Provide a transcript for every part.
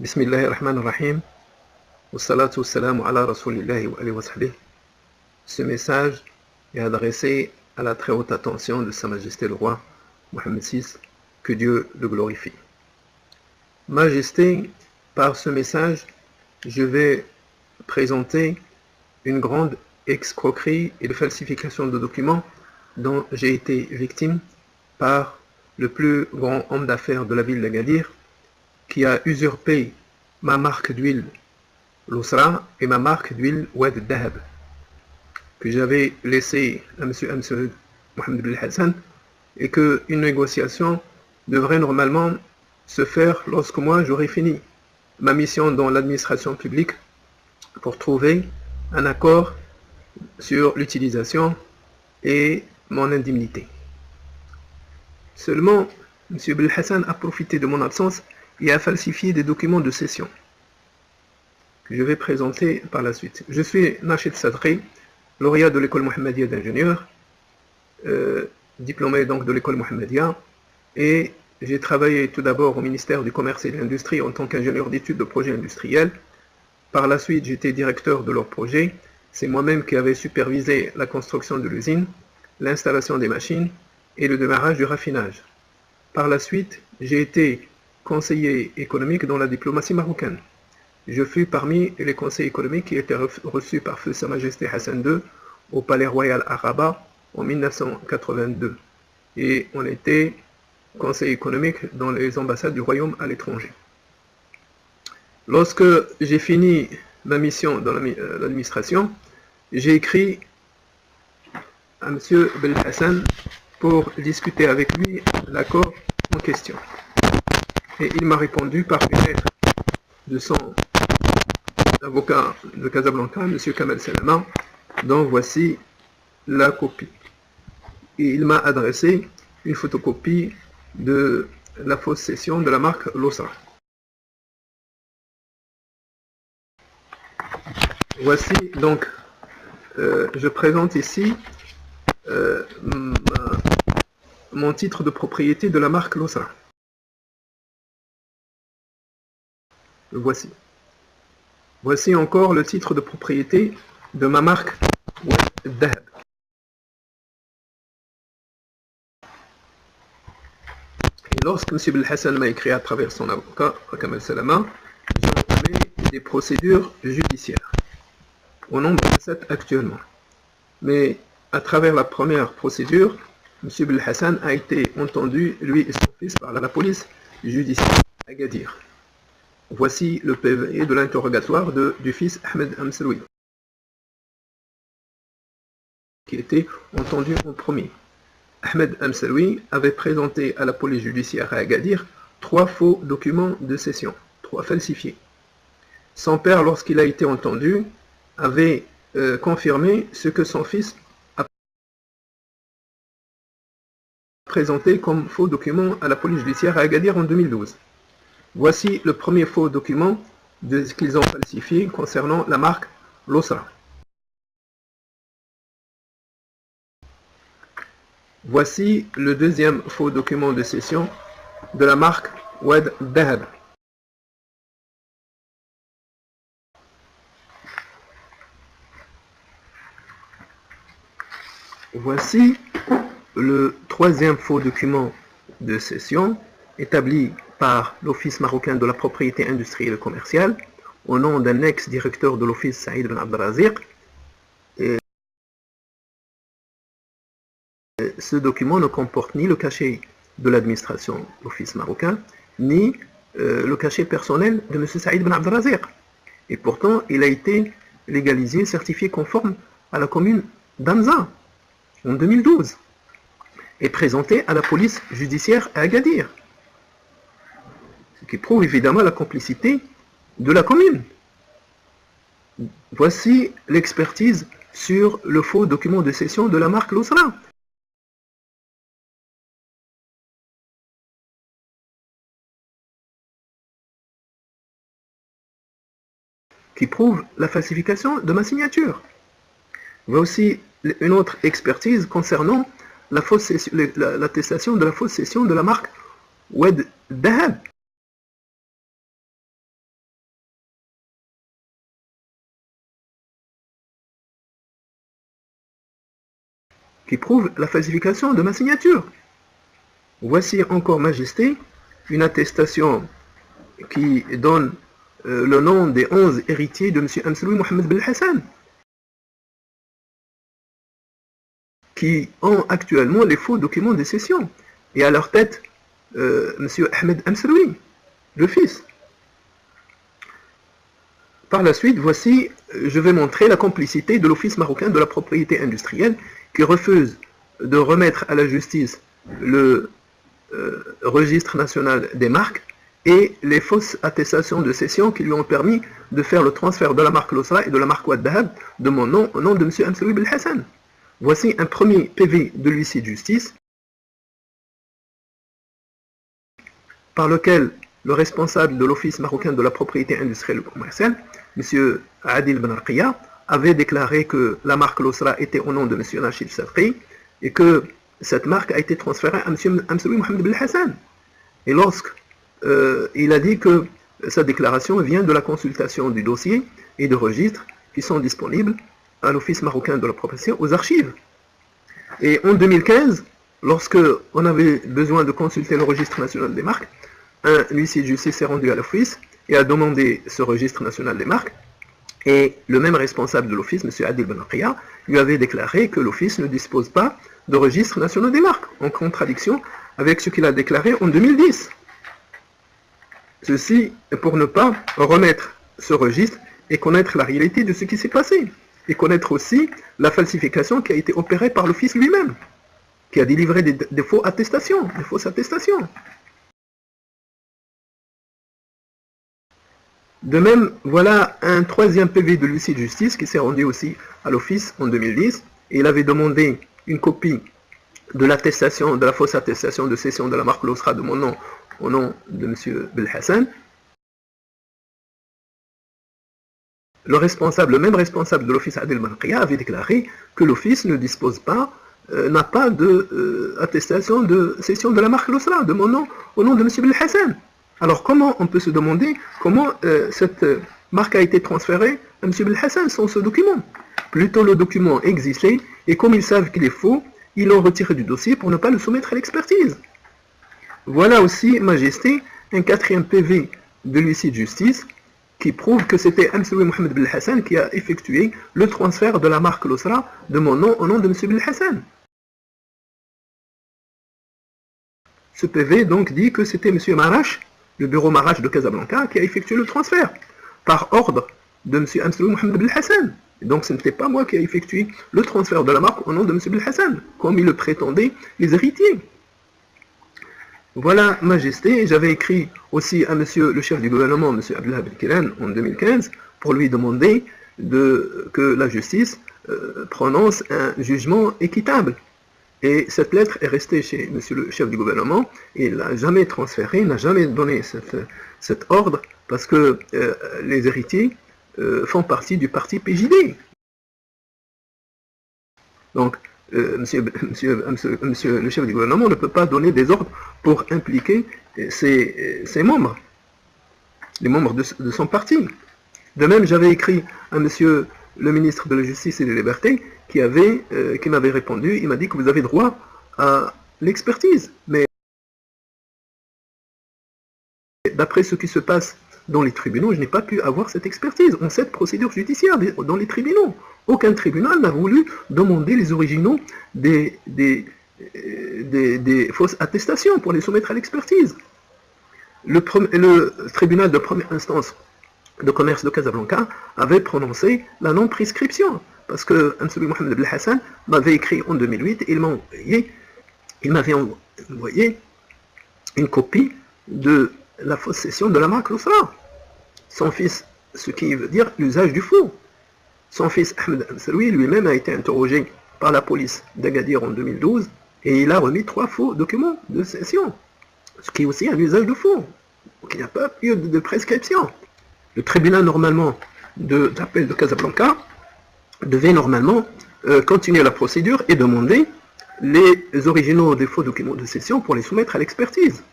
Bismillahirrahmanirrahim. Wassalatu wassalamu ala rasulillahi wa alihi wa sahbihi. Ce message est adressé à la très haute attention de Sa Majesté le Roi Mohammed VI, que Dieu le glorifie. Majesté, par ce message, je vais présenter une grande escroquerie et de falsification de documents dont j'ai été victime par le plus grand homme d'affaires de la ville d'Agadir, qui a usurpé ma marque d'huile l'Usra et ma marque d'huile Wad Dahab, que j'avais laissé à M. Mohamed Bil Hassan, et qu'une négociation devrait normalement se faire lorsque moi j'aurai fini ma mission dans l'administration publique pour trouver un accord sur l'utilisation et mon indemnité. Seulement, M. Bil Hassan a profité de mon absence et a falsifié des documents de cession que je vais présenter par la suite. Je suis Nachid Sadri, lauréat de l'école Mohammedia d'ingénieur, diplômé donc de l'école Mohammedia, et j'ai travaillé tout d'abord au ministère du Commerce et de l'Industrie en tant qu'ingénieur d'études de projets industriels. Par la suite, j'étais directeur de leur projet. C'est moi-même qui avais supervisé la construction de l'usine, l'installation des machines et le démarrage du raffinage. Par la suite, j'ai été conseiller économique dans la diplomatie marocaine. Je fus parmi les conseils économiques qui étaient reçus par Feu Sa Majesté Hassan II au Palais Royal à Rabat en 1982. Et on était conseil économique dans les ambassades du royaume à l'étranger. Lorsque j'ai fini ma mission dans l'administration, j'ai écrit à M. Bil Hassan pour discuter avec lui l'accord en question. Et il m'a répondu par une lettre de son avocat de Casablanca, M. Kamel Selama, dont voici la copie. Et il m'a adressé une photocopie de la fausse cession de la marque L'Usra. Voici donc, je présente ici mon titre de propriété de la marque L'Usra. Le voici. Voici encore le titre de propriété de ma marque Wad Dahab. Et lorsque M. Bil Hassan m'a écrit à travers son avocat, Kamel Selama, j'ai entamé des procédures judiciaires, au nombre de 7 actuellement. Mais à travers la première procédure, M. Bil Hassan a été entendu, lui et son fils, par la police judiciaire à Agadir. Voici le PV de l'interrogatoire du fils Ahmed Amseloui, qui était entendu en premier. Ahmed Amseloui avait présenté à la police judiciaire à Agadir 3 faux documents de cession, 3 falsifiés. Son père, lorsqu'il a été entendu, avait confirmé ce que son fils a présenté comme faux document à la police judiciaire à Agadir en 2012. Voici le premier faux document qu'ils ont falsifié concernant la marque L'Usra. Voici le deuxième faux document de cession de la marque Wad Dahab. Voici le troisième faux document de cession établi par l'Office marocain de la propriété industrielle et commerciale au nom d'un ex-directeur de l'Office Saïd Ben Abdelaziz. Ce document ne comporte ni le cachet de l'administration de l'Office marocain, ni le cachet personnel de M. Saïd Ben Abdelaziz. Et pourtant, il a été légalisé, certifié conforme à la commune d'Amza en 2012 et présenté à la police judiciaire à Agadir. Ce qui prouve évidemment la complicité de la commune. Voici l'expertise sur le faux document de cession de la marque L'Usra, qui prouve la falsification de ma signature. Voici une autre expertise concernant l'attestation de la fausse cession de la marque Wad Dahab. qui prouve la falsification de ma signature. Voici encore, Majesté, une attestation qui donne le nom des 11 héritiers de M. Amseloui Mohamed Belhassan, qui ont actuellement les faux documents de cession. Et à leur tête, M. Ahmed Amseloui, le fils. Par la suite, voici, je vais montrer la complicité de l'Office marocain de la propriété industrielle qui refuse de remettre à la justice le registre national des marques et les fausses attestations de cession qui lui ont permis de faire le transfert de la marque Losra et de la marque Ouad Dahab de mon nom au nom de M. Amseloui Belhassan. Voici un premier PV de l'huissier de justice par lequel le responsable de l'Office marocain de la propriété industrielle et commerciale, M. Adil Ben Arqiya, avait déclaré que la marque Losra était au nom de M. Nachid Sadqi et que cette marque a été transférée à M. Amseloui Mohamed Belhassan. Et il a dit que sa déclaration vient de la consultation du dossier et de registres qui sont disponibles à l'Office marocain de la propriété aux archives. Et en 2015, lorsque on avait besoin de consulter le registre national des marques, un huissier de justice s'est rendu à l'office et a demandé ce registre national des marques. Et le même responsable de l'office, M. Adil Ben Arqiya, lui avait déclaré que l'office ne dispose pas de registre national des marques, en contradiction avec ce qu'il a déclaré en 2010. Ceci pour ne pas remettre ce registre et connaître la réalité de ce qui s'est passé. Et connaître aussi la falsification qui a été opérée par l'office lui-même, qui a délivré des fausses attestations. De même, voilà un troisième PV de l'huissier de justice qui s'est rendu aussi à l'office en 2010 et il avait demandé une copie de l'attestation, de la fausse attestation de cession de la marque Losra de mon nom au nom de M. Belhassan. Le même responsable de l'office Adil Ben Arqiya avait déclaré que l'office ne dispose pas, n'a pas d'attestation de cession de la marque Losra de mon nom au nom de M. Belhassan. Alors comment on peut se demander comment cette marque a été transférée à M. Belhassan sans ce document? Plutôt le document existait et comme ils savent qu'il est faux, ils l'ont retiré du dossier pour ne pas le soumettre à l'expertise. Voilà aussi, Majesté, un quatrième PV de l'huissier de justice qui prouve que c'était Amseloui Mohamed Belhassan qui a effectué le transfert de la marque Losra de mon nom au nom de M. Belhassan. Ce PV donc dit que c'était M. Marache, le bureau Marache de Casablanca, qui a effectué le transfert par ordre de M. Amseloui Mohamed Belhassan. Donc ce n'était pas moi qui ai effectué le transfert de la marque au nom de M. Belhassan, comme il le prétendaient les héritiers. Voilà, Majesté, j'avais écrit aussi à Monsieur le chef du gouvernement, M. Abdullah Belkiran, en 2015, pour lui demander que la justice prononce un jugement équitable. Et cette lettre est restée chez M. le chef du gouvernement, et il n'a jamais transféré, n'a jamais donné cet ordre, parce que les héritiers font partie du parti PJD. Donc, monsieur le chef du gouvernement ne peut pas donner des ordres pour impliquer ses membres, les membres de son parti. De même, j'avais écrit à monsieur le ministre de la Justice et des Libertés qui m'avait répondu, il m'a dit que vous avez droit à l'expertise. Mais d'après ce qui se passe dans les tribunaux, je n'ai pas pu avoir cette expertise en cette procédure judiciaire dans les tribunaux. Aucun tribunal n'a voulu demander les originaux des fausses attestations pour les soumettre à l'expertise. Le tribunal de première instance de commerce de Casablanca avait prononcé la non-prescription parce que Amseloui Mohamed Belhassan m'avait écrit en 2008 et il m'avait envoyé une copie de la fausse cession de la marque Losra. Son fils, ce qui veut dire l'usage du faux. Son fils Ahmed Amseloui lui-même a été interrogé par la police d'Agadir en 2012 et il a remis 3 faux documents de cession, ce qui est aussi un usage de faux. Donc il n'y a pas eu de prescription. Le tribunal normalement d'appel de Casablanca devait normalement continuer la procédure et demander les originaux des faux documents de cession pour les soumettre à l'expertise.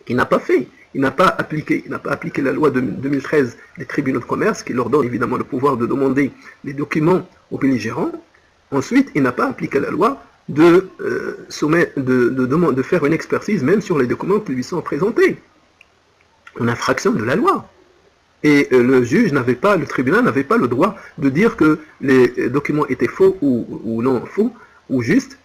Il n'a pas fait. Il n'a pas appliqué la loi de 2013 des tribunaux de commerce qui leur donne évidemment le pouvoir de demander les documents aux belligérants. Ensuite, il n'a pas appliqué la loi de faire une expertise même sur les documents qui lui sont présentés, en infraction de la loi. Et le tribunal n'avait pas le droit de dire que les documents étaient faux ou non faux, ou justes,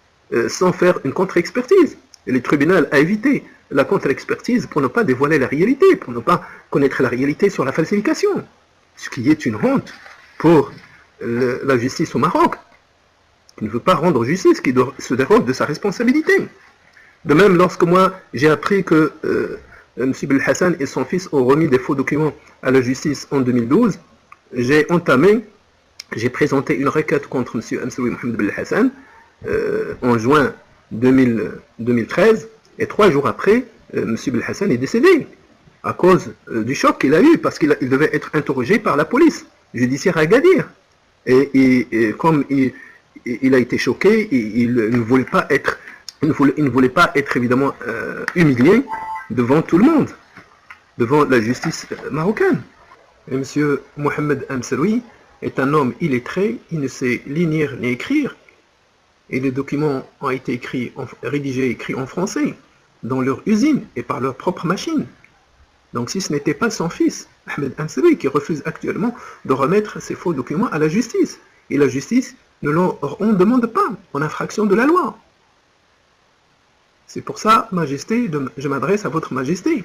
sans faire une contre-expertise. Et le tribunal a évité la contre-expertise pour ne pas dévoiler la réalité, pour ne pas connaître la réalité sur la falsification. Ce qui est une honte pour la justice au Maroc, qui ne veut pas rendre justice, qui se dérobe de sa responsabilité. De même, lorsque moi j'ai appris que M. Belhassan et son fils ont remis des faux documents à la justice en 2012, j'ai présenté une requête contre M. Amsaoui Mohamed Belhassan en juin 2013, et 3 jours après, M. Belhassan est décédé à cause du choc qu'il a eu, parce qu'il devait être interrogé par la police judiciaire à Agadir. Et comme il a été choqué, il ne voulait pas être évidemment humilié devant tout le monde, devant la justice marocaine. Et M. Mohamed Amsaoui est un homme illettré, il ne sait ni lire ni écrire, et les documents ont été rédigés et écrits en français, dans leur usine et par leur propre machine. Donc si ce n'était pas son fils, Ahmed Amsaoui, qui refuse actuellement de remettre ces faux documents à la justice, et la justice on ne demande pas, en infraction de la loi. C'est pour ça, Majesté, je m'adresse à votre Majesté,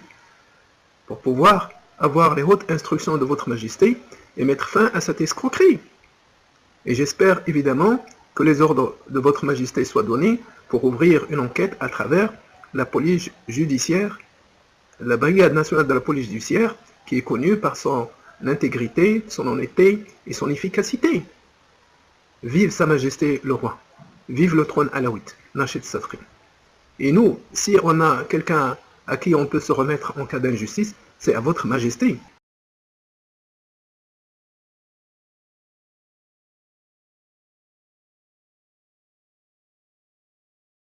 pour pouvoir avoir les hautes instructions de votre Majesté et mettre fin à cette escroquerie. Et j'espère évidemment que les ordres de votre Majesté soient donnés pour ouvrir une enquête à travers la police judiciaire, la Brigade nationale de la police judiciaire, qui est connue par son intégrité, son honnêteté et son efficacité. Vive Sa Majesté le Roi, vive le trône alaouite, Nachid Safri. Et nous, si on a quelqu'un à qui on peut se remettre en cas d'injustice, c'est à votre Majesté.